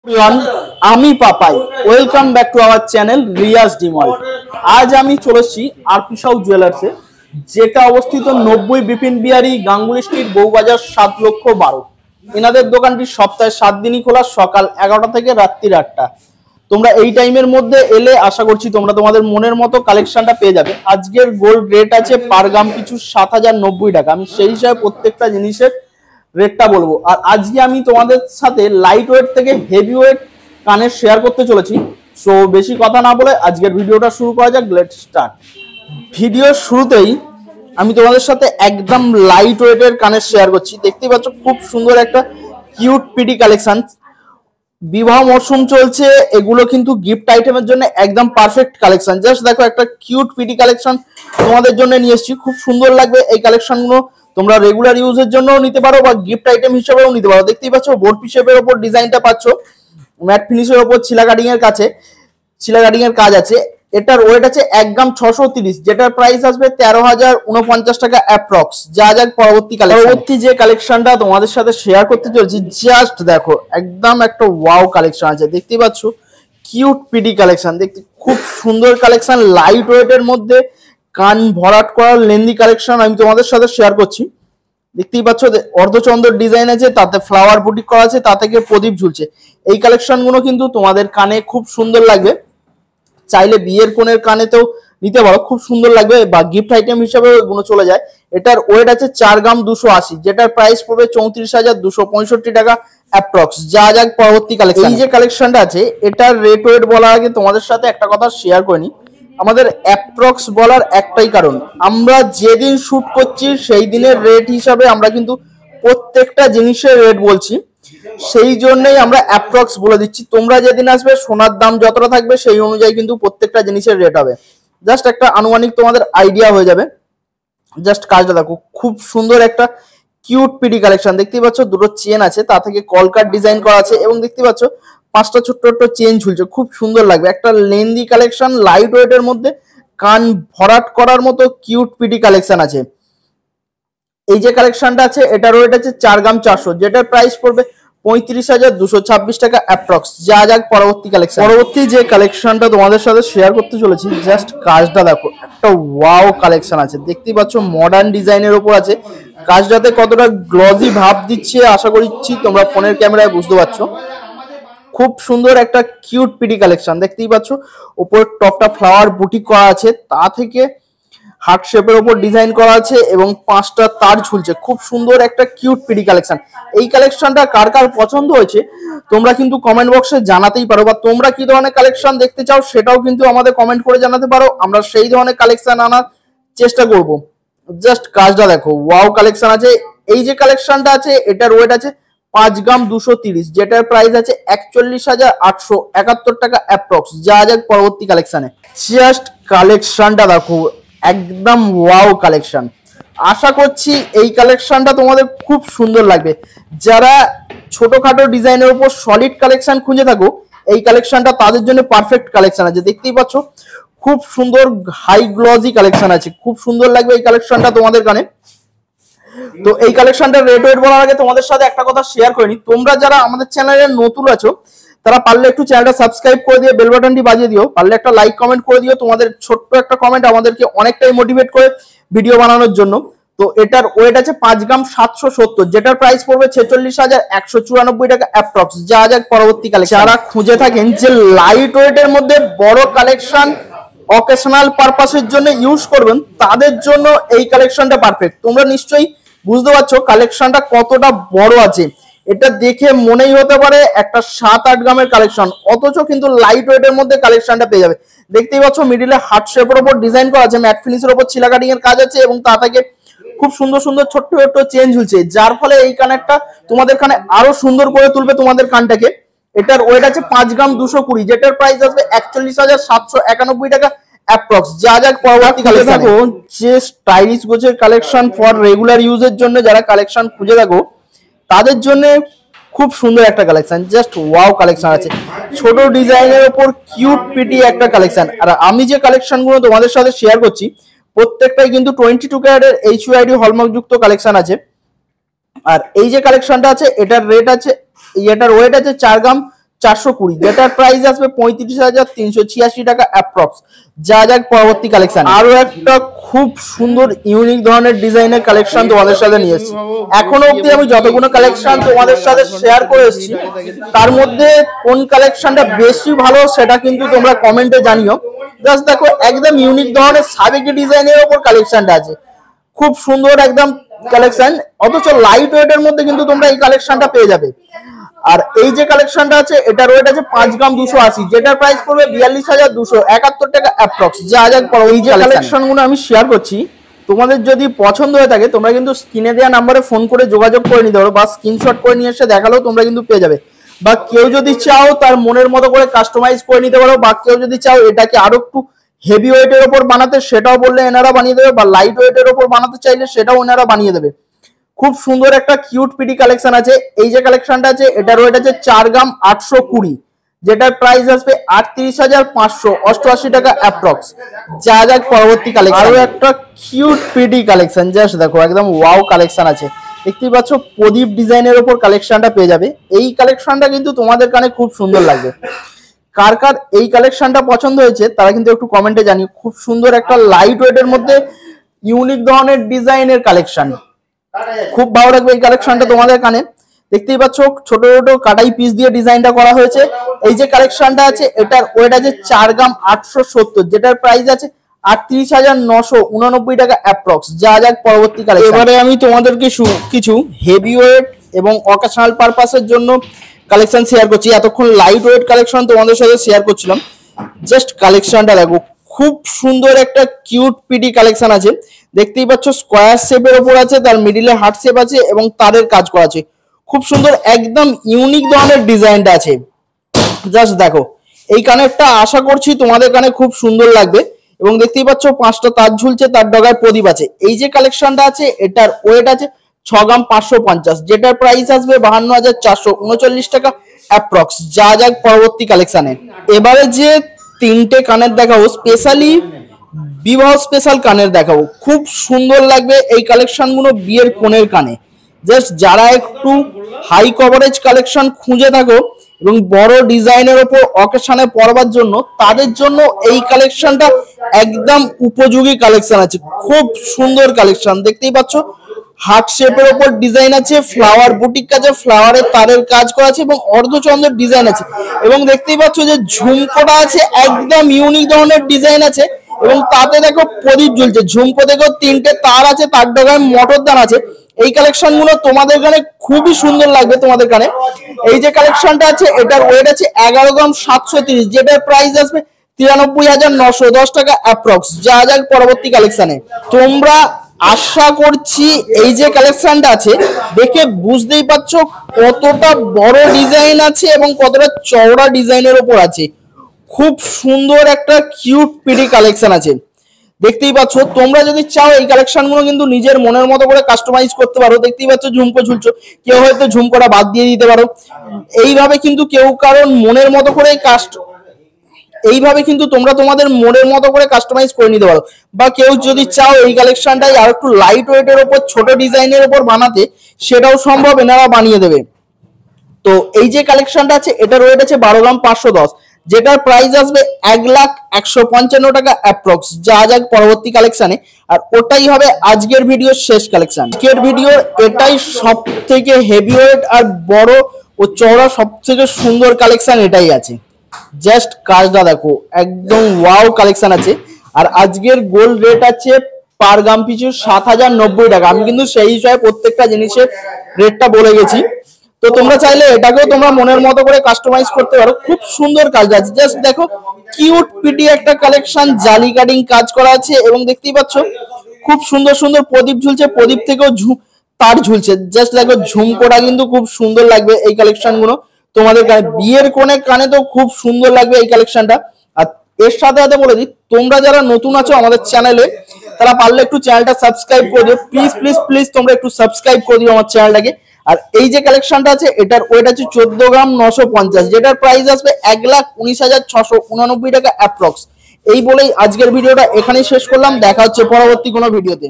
everyone, আমি Papai welcome back to our channel Riyaz ডিমল। আজ আমি চলেছি আরপি সাউ জুয়েলার্সে, যেটা অবস্থিত 90 বিপিন বিহারী গাঙ্গুলি স্ট্রিট, বউবাজার, 7,12,000। এনাদের দোকানটি সপ্তাহে 7 দিনই খোলা, সকাল 11টা থেকে রাত্রি 8টা। তোমরা এই টাইমের মধ্যে এলে আশা করছি তোমরা তোমাদের মনের মতো কালেকশনটা পেয়ে যাবে। আজকের গোল্ড রেট আছে পার গ্রাম পিছু 7,090 টাকা। আমি সেই হিসাবে প্রত্যেকটা জিনিসের রেটটা বলবো। আর আজকে আমি তোমাদের সাথে লাইট ওয়েট থেকে হেভি ওয়েট কানের শেয়ার করতে চলেছি। সো বেশি কথা না বলে আজকের ভিডিওটা শুরু করা যাক। Let start. ভিডিওর শুরুতেই আমি তোমাদের সাথে একদম লাইট ওয়েটের কানের শেয়ার করছি। দেখতেই পাচ্ছ খুব সুন্দর একটা কিউট পিডি কালেকশন। বিবাহ মরশুম চলছে, এগুলো কিন্তু গিফট আইটেমের জন্য একদম পারফেক্ট কালেকশন। জাস্ট দেখো একটা কিউট পিডি কালেকশন তোমাদের জন্য নিয়ে এসেছি, খুব সুন্দর লাগবে এই কালেকশনগুলো। তোমরা রেগুলার ইউজের জন্যও নিতে পারো বা গিফট আইটেম হিসেবেও নিতে পারো। দেখতেই পাচ্ছ বোর্ড পিসের ওপর ডিজাইনটা পাচ্ছ, ম্যাট ফিনিশের ওপর ছিলা কাটিং এর কাজ আছে। এটার ওয়েট আছে 1 গ্রাম 630, যেটার প্রাইস আসবে 13,049 টাকা অ্যাপ্রক্স। যা যাক পরবর্তী যে কালেকশনটা তোমাদের সাথে শেয়ার করতে চলেছি, জাস্ট দেখো একদম একটা ওয়াও কালেকশন আছে। দেখতেই পাচ্ছ কিউট পিডি কালেকশন, দেখতে খুব সুন্দর কালেকশন, লাইট ওয়েটের মধ্যে কান ভরাট করার লেন্দি কালেকশন আমি তোমাদের সাথে শেয়ার করছি। দেখতেই পাচ্ছ অর্ধচন্দ্র ডিজাইন আছে, তাতে ফ্লাওয়ার বুটিক করা আছে, তা থেকে প্রদীপ ঝুলছে। এই কালেকশনগুলো কিন্তু তোমাদের কানে খুব সুন্দর লাগবে। চাইলে বিয়ের কোণের কানেতেও নিতে পারো, খুব সুন্দর লাগবে, বা গিফট আইটেম হিসেবে এগুলো চলে যায়। এটার ওয়েট আছে 4 গ্রাম 280, যেটার প্রাইস পড়বে 34,265 টাকা অ্যাপ্রক্স। যা যাক পরবর্তী কালেকশন। এই যে কালেকশনটা আছে এটার রেট ওয়েট বলার আগে তোমাদের সাথে একটা কথা শেয়ার করে নিই। আমাদের অ্যাপ্রক্স বলার একটাই কারণ, আমরা যেদিন শুট করছি সেই দিনের রেট হিসাবে আমরা কিন্তু প্রত্যেকটা জিনিসের রেট বলছি, সেই জন্যই আমরা অ্যাপ্রক্স বলে দিচ্ছি। তোমরা যেদিন আসবে সোনার দাম যতটা থাকবে সেই অনুযায়ী কিন্তু প্রত্যেকটা জিনিসের রেট হবে। জাস্ট একটা আনুমানিক তোমাদের আইডিয়া হয়ে যাবে। জাস্ট কাজটা দেখো, খুব সুন্দর একটা কিউট পিডি কালেকশন। দেখতেই পাচ্ছ দুটো চেন আছে, তা থেকে কলকার ডিজাইন করা আছে, এবং দেখতে পাচ্ছ 5টা ছোট্ট ছোট্ট চেন ঝুলছে, খুব সুন্দর লাগবে। একটা লেন্দি কালেকশন, লাইট ওয়েটের মধ্যে কান ভরাট করার মতো কিউট পিডি কালেকশন আছে। এই যে কালেকশনটা আছে এটার ওয়েট আছে 4 গ্রাম 400, যেটার প্রাইস পড়বে 35,226 টাকা অ্যাপ্রক্স। যা যাক পরবর্তী কালেকশন। পরবর্তী যে কালেকশনটা তোমাদের সাথে শেয়ার করতে চলেছি, জাস্ট কাজটা দেখো একটা ওয়াও কালেকশন আছে। দেখতেই পাচ্ছ মডার্ন ডিজাইনের উপর আছে, কাজটাতে কতটা গ্লজি ভাব দিচ্ছে আশা করছি তোমরা ফোনের ক্যামেরায় বুঝতে পারছো। খুব সুন্দর একটা কিউট পিডি কালেকশন। দেখতেই পাচ্ছ উপর টপটা ফ্লাওয়ার বুটিক করা আছে, তা থেকে হার্ট শেপের উপর ডিজাইন করা আছে, এবং 5টা তার ঝুলছে। খুব সুন্দর একটা কিউট পিডি কালেকশন। এই কালেকশনটা কার কার পছন্দ হয়েছে তোমরা কিন্তু কমেন্ট বক্সে জানাতেই পারো, বা তোমরা কি ধরনের কালেকশন দেখতে চাও সেটাও কিন্তু আমাদের কমেন্ট করে জানাতে পারো। আমরা সেই ধরনের কালেকশন আনার চেষ্টা করব। জাস্ট কাজটা দেখো ওয়াও কালেকশন আছে। এই যে কালেকশনটা আছে এটার ওয়েট আছে 5 গ্রাম 230, যেটার প্রাইস আছে 41,871 টাকা অ্যাপ্রক্স। যা যাক পরবর্তী কালেকশনে। জাস্ট কালেকশনটা দেখো একদম ওয়াও কালেকশন। আশা করছি এই কালেকশনটা তোমাদের খুব সুন্দর লাগবে। যারা ছোটখাটো ডিজাইনের উপর সলিড কালেকশন খুঁজে থাকো, এই কালেকশনটা তাদের জন্য পারফেক্ট কালেকশন আছে। দেখতেই পাচ্ছ খুব সুন্দর হাই গ্লজি কালেকশন আছে, খুব সুন্দর লাগবে এই কালেকশনটা তোমাদের কানে। তো এই কালেকশনটার রেট ওয়েট বলার আগে তোমাদের সাথে একটা কথা শেয়ার করে নি। তোমরা যারা আমাদের চ্যানেলে নতুন আছো তারা পারলে একটু চ্যানেলটা সাবস্ক্রাইব করে দিয়ে বেল বাটনটি বাজিয়ে দিও, পারলে একটা লাইক কমেন্ট করে দিও। তোমাদের ছোট্ট একটা কমেন্ট আমাদেরকে অনেকটাই মোটিভেট করে ভিডিও বানানোর জন্য। তো এটার ওয়েট আছে 5 গ্রাম 770, যেটার প্রাইস পড়বে 46,194 টাকা অ্যাপ্রক্স। যা যাক পরবর্তী কালেকশন। যারা খুঁজে থাকেন যে লাইট ওয়েটের মধ্যে বড় কালেকশন অকেশনাল পারপাসের জন্য ইউজ করবেন, তাদের জন্য এই কালেকশনটা পারফেক্ট। তোমরা নিশ্চয়ই বুঝতে পারছো কালেকশনটা কতটা বড় আছে। এটা দেখে মনেই হতে পারে একটা 7-8 গ্রামের কালেকশন, অথচ কিন্তু লাইট ওয়েটের মধ্যে কালেকশনটা পেয়ে যাবে। দেখতেই পাচ্ছ মিডিলে হার্ট শেপের উপর ডিজাইন করা আছে, ম্যাট ফিনিশের উপর ছিলা কাটিং এর কাজ আছে, এবং তা থেকে খুব সুন্দর সুন্দর ছোট্ট ছোট্ট চেন ঝুলছে, যার ফলে এই কানেরটা তোমাদের কানে আরো সুন্দর করে তুলবে তোমাদের কানটাকে। এটার ওয়েট আছে 5 গ্রাম 220, যেটার প্রাইস আসবে 41,791 টাকা অ্যাপ্রক্স। যা যাক পরবর্তী কালেকশন। দেখো যে স্টাইলিশ গোছের কালেকশন ফর রেগুলার ইউজের জন্য যারা কালেকশন খুঁজে থাকো তাদের জন্য খুব সুন্দর একটা কালেকশন, জাস্ট ওয়াও কালেকশন আছে। ছোট ডিজাইনের উপর কিউট পিটি একটা কালেকশন। আর আমি যে কালেকশনগুলো তোমাদের সাথে শেয়ার করছি প্রত্যেকটাই কিন্তু 22 ক্যারেটের HUID হলমার্ক যুক্ত কালেকশন আছে। আর এই যে কালেকশনটা আছে এটার রেট আছে, এটার ওয়েট আছে 4 গ্রাম 420, যেটার প্রাইস আসবে 35,386 টাকা অ্যাপ্রক্স। যা যাক পরবর্তী কালেকশন। আরো একটা খুব সুন্দর ইউনিক ধরনের ডিজাইনের কালেকশন তোমাদের সাথে নিয়ে এসেছি। এখনো অবধি আমি যতগুলো কালেকশন তোমাদের সাথে শেয়ার করে এসেছি, তার মধ্যে কোন কালেকশনটা বেশি ভালো সেটা কিন্তু তোমরা কমেন্টে জানিও। জাস্ট দেখো, একদম ইউনিক ধরনের সাবেকি ডিজাইনের ওপর কালেকশনটা আছে, খুব সুন্দর একদম কালেকশন, অথচ লাইট ওয়েটের মধ্যে কিন্তু তোমরা এই কালেকশনটা পেয়ে যাবে। আর এই যে কালেকশনটা আছে, এটার ওয়েট আছে 5 গ্রাম 280, যেটার প্রাইস পড়বে 42,271 টাকা অ্যাপ্রক্স। যা যাক এই যে কালেকশনগুলো আমি শেয়ার করছি, তোমাদের যদি পছন্দ হয়ে থাকে তোমরা কিন্তু স্ক্রিনে দেওয়া নাম্বারে ফোন করে যোগাযোগ করে নিতে পারো, বা স্ক্রিনশট করে নিয়ে এসে দেখালেও তোমরা কিন্তু পেয়ে যাবে। বা কেউ যদি চাও তার মনের মতো করে কাস্টমাইজ করে নিতে পারো, বা কেউ যদি চাও এটাকে আরো একটু হেভি ওয়েটের ওপর বানাতে, সেটাও বললে এনারা বানিয়ে দেবে, বা লাইট ওয়েটের ওপর বানাতে চাইলে সেটাও এনারা বানিয়ে দেবে। খুব সুন্দর একটা কিউট পিটি কালেকশন আছে। এই যে কালেকশনটা আছে, এটার ওয়েট আছে 4 গ্রাম 820, যেটার প্রাইস আসবে 38,588 টাকা অ্যাপ্রক্স। যা যাক পরবর্তী কালেকশন। আরো একটা কিউট পিটি কালেকশন, জাস্ট দেখো একদম ওয়াও কালেকশন আছে। দেখতেই পাচ্ছ প্রদীপ ডিজাইনের ওপর কালেকশনটা পেয়ে যাবে। এই কালেকশনটা কিন্তু তোমাদের কানে খুব সুন্দর লাগবে। কার কার এই কালেকশনটা পছন্দ হয়েছে তারা কিন্তু একটু কমেন্টে জানিও। খুব সুন্দর একটা লাইট ওয়েটের মধ্যে ইউনিক ধরনের ডিজাইনের কালেকশন, খুব ভালো লাগবে এই কালেকশনটা তোমাদের কানে। দেখতেই পাচ্ছ ছোট ছোট কাটাই পিস দিয়ে ডিজাইনটা করা হয়েছে। এই যে কালেকশনটা আছে, এটার ওয়েট আছে 4 গ্রাম 870, যেটার প্রাইস আছে 38,989 টাকা অ্যাপ্রক্স। যা যাক পরবর্তী কালেকশন। এবারে আমি তোমাদেরকে কিছু হেভি ওয়েট এবং অকেশনাল পারপাসের জন্য কালেকশন শেয়ার করছি। এতক্ষণ লাইট ওয়েট কালেকশন তোমাদের সাথে শেয়ার করছিলাম। জাস্ট কালেকশনটা দেখো, খুব সুন্দর একটা কিউট পিটি কালেকশন আছে। দেখতেই পাচ্ছ স্কোয়ার শেপের ওপর আছে, তার মিডিলে হার্ট শেপ আছে এবং তারের কাজ করা আছে। খুব সুন্দর একদম ইউনিক ধরনের ডিজাইনটা আছে। জাস্ট দেখো, এই কানেরটা আশা করছি তোমাদের কানে খুব সুন্দর লাগবে। এবং দেখতেই পাচ্ছ 5টা তার ঝুলছে, তার ডগায় প্রদীপ আছে। এই যে কালেকশনটা আছে, এটার ওয়েট আছে 6 গ্রাম 550, যেটার প্রাইস আসবে 52,439 টাকা অ্যাপ্রক্স। যা যাক পরবর্তী কালেকশনে। এবারে যে 3টে কানের দেখাবো, স্পেশালি বিবাহ স্পেশাল কানের দেখাবো। খুব সুন্দর লাগবে এই কালেকশনগুলো বিয়ের কোণের কানে। জাস্ট যারা একটু হাই কভারেজ কালেকশন খুঁজে থাকো এবং বড় ডিজাইনের ওপর অকেশনে পরবার জন্য, তাদের জন্য এই কালেকশনটা একদম উপযোগী কালেকশন আছে। খুব সুন্দর কালেকশন, দেখতেই পাচ্ছ হার্ট শেপের ওপর ডিজাইন আছে, ফ্লাওয়ার বুটিক কাজে ফ্লাওয়ারের তারের কাজ করা আছে এবং অর্ধচন্দ্রের ডিজাইন আছে। এবং দেখতেই পাচ্ছ যে ঝুমকোটা আছে, একদম ইউনিক ধরনের ডিজাইন আছে। এবং তাতে দেখো প্রদীপ ঝুলছে, ঝুমকো দেখো 3টে তার আছে, তার ডগায় মোটর দান আছে। এই কালেকশন গুলো তোমাদের কানে খুবই সুন্দর লাগবে তোমাদের কানে। এই যে কালেকশনটা আছে, এটার ওয়েট আছে 11 গ্রাম 730, যেটার প্রাইস আসবে 93,910 টাকা অ্যাপ্রক্স। যা যাক পরবর্তী কালেকশনে। তোমরা আশা করছি এই যে কালেকশনটা আছে দেখে বুঝতেই পারছো কতটা বড় ডিজাইন আছে এবং কতটা চওড়া ডিজাইনের ওপর আছে। খুব সুন্দর একটা কিউট পিটি কালেকশন আছে। দেখতেই পাচ্ছ, তোমরা যদি চাও এই কালেকশনগুলো কিন্তু নিজের মনের মতো করে কাস্টমাইজ করতে পারো। দেখতেই পাচ্ছ ঝুমকো ঝুলছো, কেউ হয়তো ঝুমকোটা বাদ দিয়ে দিতে পারো। এইভাবে কিন্তু কেউ কারণ মনের মতো করে এইভাবে কিন্তু তোমরা তোমাদের মনের মতো করে কাস্টমাইজ করে নিতে পারো। বা কেউ যদি চাও এই কালেকশনটাই আর একটু লাইট ওয়েটের ওপর ছোট ডিজাইনের ওপর বানাতে, সেটাও সম্ভব, এনারা বানিয়ে দেবে। তো এই যে কালেকশনটা আছে, এটার ওয়েট আছে 12 গ্রাম 510, যেটার প্রাইস আসবে 1,155 টাকা অ্যাপ্রক্স। যা যাক পরবর্তী কালেকশনে। আর ওটাই হবে আজকের ভিডিওর শেষ কালেকশন। আজকের ভিডিও এটাই সব থেকে হেভি ওয়েট আর বড় ও চওড়া সব থেকে সুন্দর কালেকশন এটাই আছে। জাস্ট কাজটা দেখো, একদম ওয়াও কালেকশন আছে। আর আজকের গোল্ড রেট আছে পার গ্রাম পিছু 7,090 টাকা। আমি কিন্তু সেই হিসাবে প্রত্যেকটা জিনিসের রেটটা বলে গেছি। তো তোমরা চাইলে এটাকেও তোমরা মনের মতো করে কাস্টমাইজ করতে পারো। খুব সুন্দর কাজ আছে, জাস্ট দেখো কিউট পিটি একটা কালেকশন, জালি কাটিং কাজ করা আছে। এবং দেখতেই পাচ্ছ খুব সুন্দর সুন্দর প্রদীপ ঝুলছে, প্রদীপ থেকেও তার ঝুলছে। জাস্ট দেখো ঝুমকোটা কিন্তু খুব সুন্দর লাগবে এই কালেকশন গুলো তোমাদের কানে। বিয়ের কোণে কানে তো খুব সুন্দর লাগবে এই কালেকশনটা। আর এর সাথে সাথে বলে দিই, তোমরা যারা নতুন আছো আমাদের চ্যানেলে, তারা পারলে একটু চ্যানেলটা সাবস্ক্রাইব করে দিও। প্লিজ প্লিজ প্লিজ তোমরা একটু সাবস্ক্রাইব করে দিও আমার চ্যানেলটাকে। আর এই যে কালেকশনটা আছে, এটার ওয়েট আছে 14 গ্রাম 950, যেটার প্রাইস আসবে 1,19,689 টাকা অ্যাপ্রক্স। এই বলেই আজকের ভিডিওটা এখানেই শেষ করলাম। দেখা হচ্ছে পরবর্তী কোনো ভিডিওতে।